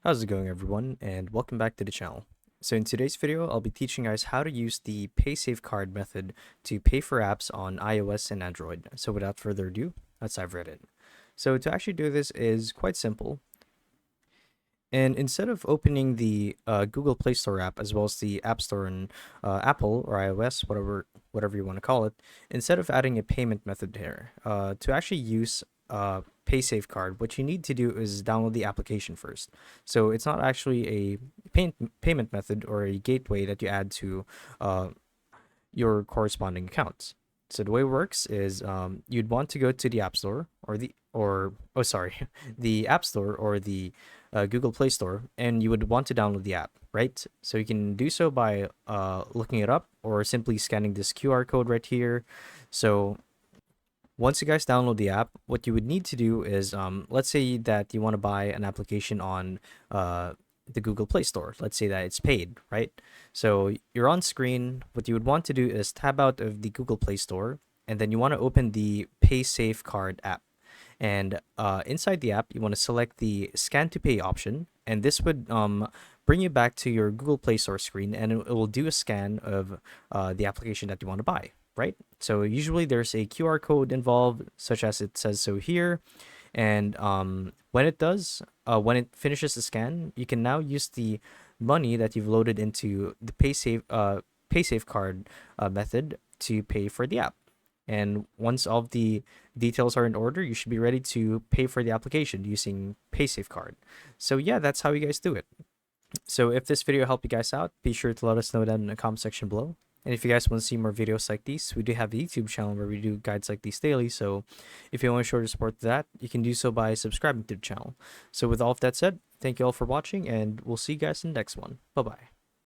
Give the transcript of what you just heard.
How's it going, everyone, and welcome back to the channel. So in today's video, I'll be teaching you guys how to use the Paysafecard method to pay for apps on iOS and Android. So without further ado, let's dive right in. So to actually do this is quite simple. And instead of opening the Google Play Store app as well as the App Store in Apple or iOS, whatever you want to call it, instead of adding a payment method here, to actually use Paysafecard, what you need to do is download the application first. So it's not actually a payment method or a gateway that you add to your corresponding accounts. So the way it works is you'd want to go to the App Store the App Store or the Google Play Store, and you would want to download the app, right? So you can do so by looking it up or simply scanning this QR code right here. So once you guys download the app, what you would need to do is, let's say that you want to buy an application on the Google Play Store. Let's say that it's paid, right? So you're on screen. What you would want to do is tab out of the Google Play Store, and then you want to open the Paysafecard app. And inside the app, you want to select the Scan to Pay option, and this would bring you back to your Google Play Store screen, and it will do a scan of the application that you want to buy, right? So usually there's a QR code involved, such as it says so here. And when it finishes the scan, you can now use the money that you've loaded into the Paysafecard method to pay for the app. And once all of the details are in order, you should be ready to pay for the application using Paysafecard. So yeah, that's how you guys do it. So if this video helped you guys out, be sure to let us know down in the comment section below. And if you guys want to see more videos like these, we do have a YouTube channel where we do guides like these daily. So if you want to show your support to that, you can do so by subscribing to the channel. So with all of that said, thank you all for watching, and we'll see you guys in the next one. Bye-bye.